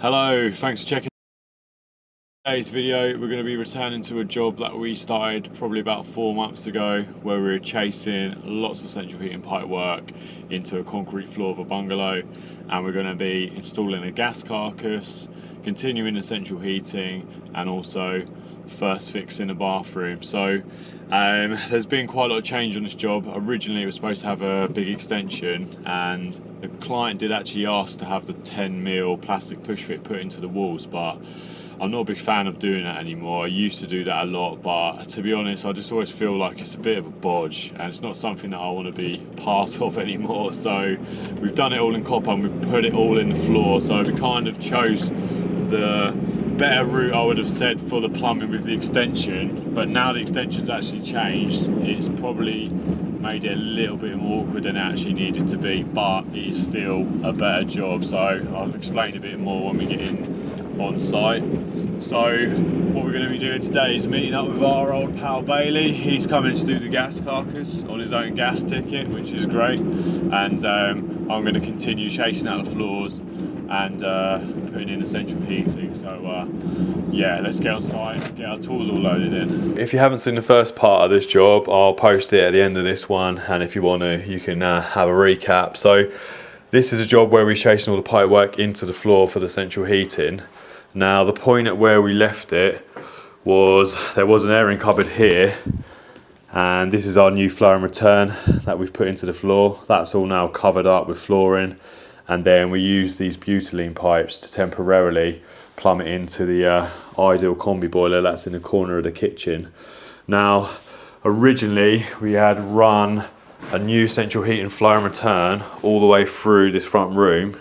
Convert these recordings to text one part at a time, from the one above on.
Hello, thanks for checking today's video. We're going to be returning to a job that we started probably about 4 months ago, where we were chasing lots of central heating pipe work into a concrete floor of a bungalow, and we're going to be installing a gas carcass, continuing the central heating, and also first fixing a bathroom. So there's been quite a lot of change on this job. Originally it was supposed to have a big extension, and the client did actually ask to have the 10mm plastic push fit put into the walls, but I'm not a big fan of doing that anymore. I used to do that a lot, but to be honest, I just always feel like it's a bit of a bodge, and it's not something that I want to be part of anymore. So we've done it all in copper, and we've put it all in the floor. So we kind of chose the better route, I would have said, for the plumbing with the extension. But now the extension's actually changed, it's probably made it a little bit more awkward than it actually needed to be, but it is still a better job. So I'll explain a bit more when we get in on site. So what we're going to be doing today is meeting up with our old pal Bailey. He's coming to do the gas carcass on his own gas ticket, which is great, and I'm going to continue chasing out the floors and putting in the central heating. So yeah, let's get on site and get our tools all loaded in. If you haven't seen the first part of this job, I'll post it at the end of this one, and if you want to, you can have a recap. So this is a job where we're chasing all the pipe work into the floor for the central heating. Now the point at where we left it was there was an airing cupboard here, and this is our new flow and return that we've put into the floor. That's all now covered up with flooring, and then we use these butylene pipes to temporarily plumb it into the ideal combi boiler that's in the corner of the kitchen. Now originally we had run a new central heating flow and return all the way through this front room,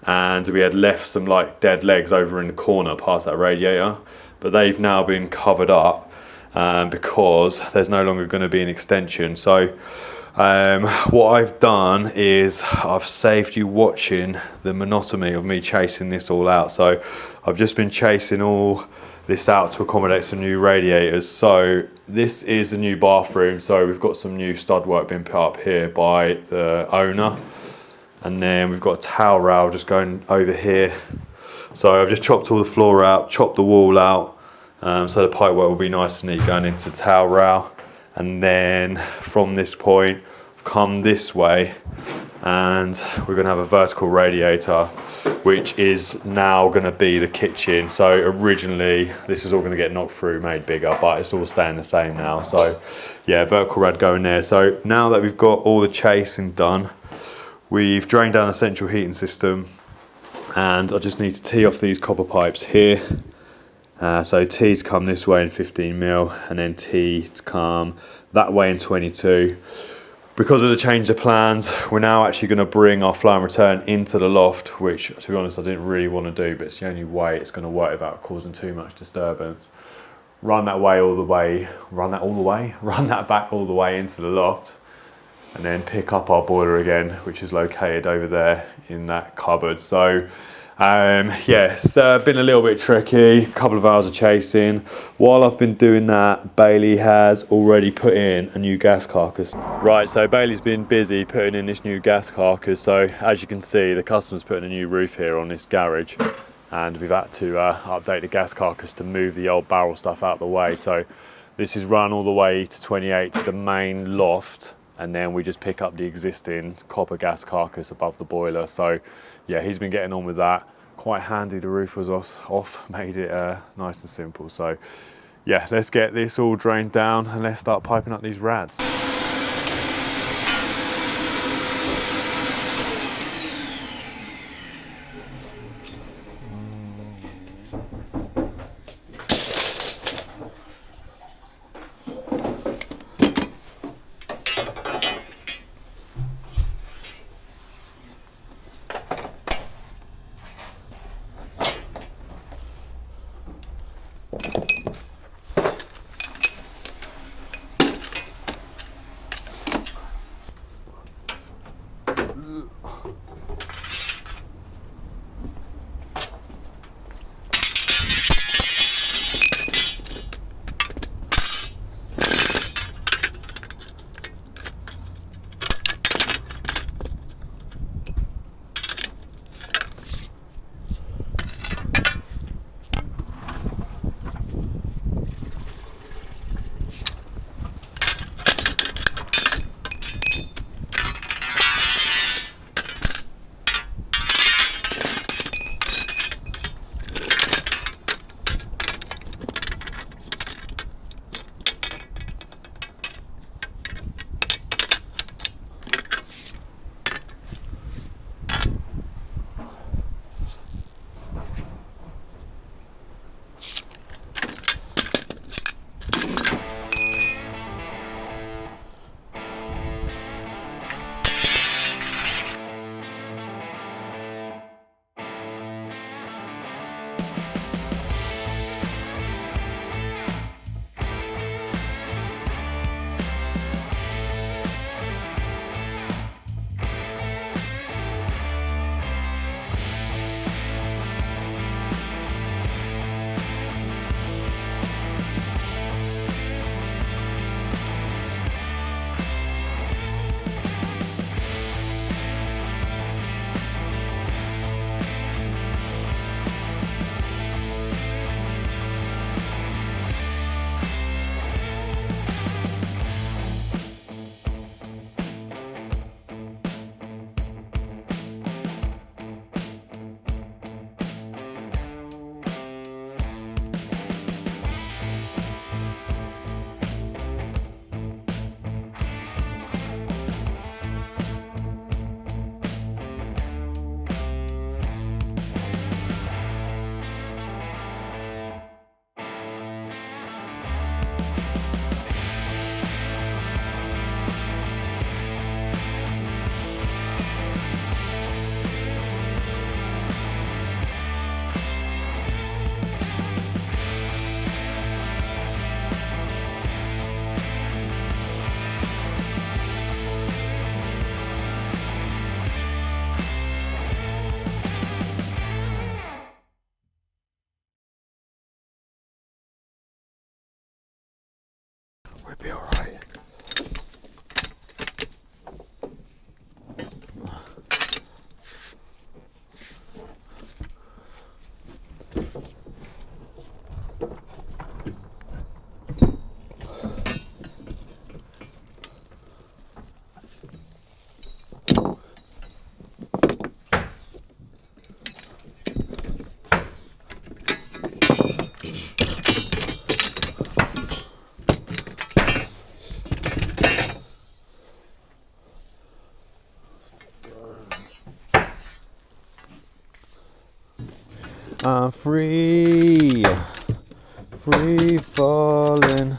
and we had left some like dead legs over in the corner past that radiator, but they've now been covered up because there's no longer going to be an extension. So what I've done is I've saved you watching the monotony of me chasing this all out. So I've just been chasing all this out to accommodate some new radiators. So this is the new bathroom. So we've got some new stud work being put up here by the owner, and then we've got a towel rail just going over here. So I've just chopped all the floor out, chopped the wall out, so the pipe work will be nice and neat going into the towel rail. And then from this point, come this way, and we're going to have a vertical radiator, which is now going to be the kitchen. So originally this is all going to get knocked through, made bigger, but it's all staying the same now. So yeah, vertical rad going there. So now that we've got all the chasing done, we've drained down the central heating system, and I just need to tee off these copper pipes here. So T to come this way in 15mm, and then T to come that way in 22. Because of the change of plans, we're now actually going to bring our flow and return into the loft, which to be honest I didn't really want to do, but it's the only way it's going to work without causing too much disturbance. Run that way all the way, run that back all the way into the loft, and then pick up our boiler again, which is located over there in that cupboard. So yeah, it's been a little bit tricky, a couple of hours of chasing. While I've been doing that, Bailey has already put in a new gas carcass. Right, so Bailey's been busy putting in this new gas carcass. So as you can see, the customer's putting a new roof here on this garage, and we've had to update the gas carcass to move the old barrel stuff out of the way. So this is run all the way to 28 to the main loft, and then we just pick up the existing copper gas carcass above the boiler. So yeah, he's been getting on with that. Quite handy, the roof was off, made it nice and simple. So yeah, let's get this all drained down and let's start piping up these rads. We'll be all right. I'm free falling.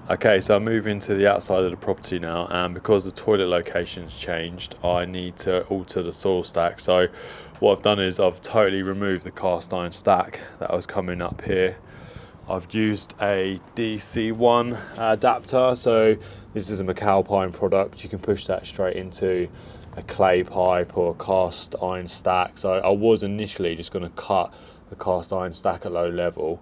Okay, so I'm moving to the outside of the property now, and because the toilet location's changed, I need to alter the soil stack. So what I've done is I've totally removed the cast iron stack that was coming up here. I've used a DC1 adapter, so this is a McAlpine product. You can push that straight into a clay pipe or a cast iron stack. So I was initially just going to cut the cast iron stack at low level,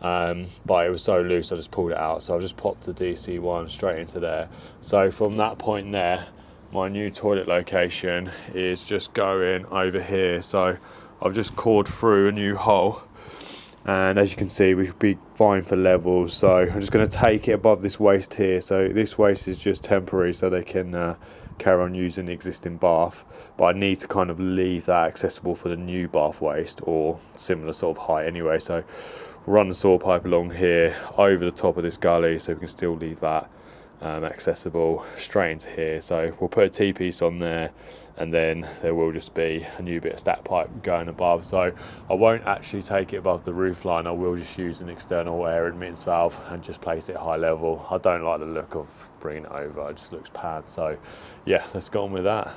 but it was so loose I just pulled it out. So I've just popped the DC1 straight into there. So from that point there, my new toilet location is just going over here. So I've just cored through a new hole, and as you can see we should be fine for levels. So I'm just going to take it above this waste here. So this waste is just temporary so they can carry on using the existing bath, but I need to kind of leave that accessible for the new bath waste, or similar sort of height anyway. So run the saw pipe along here over the top of this gully so we can still leave that accessible straight into here. So we'll put a T-piece on there, and then there will just be a new bit of stack pipe going above. So I won't actually take it above the roof line. I will just use an external air admittance valve and just place it high level. I don't like the look of bringing it over, it just looks pad. So yeah, let's go on with that.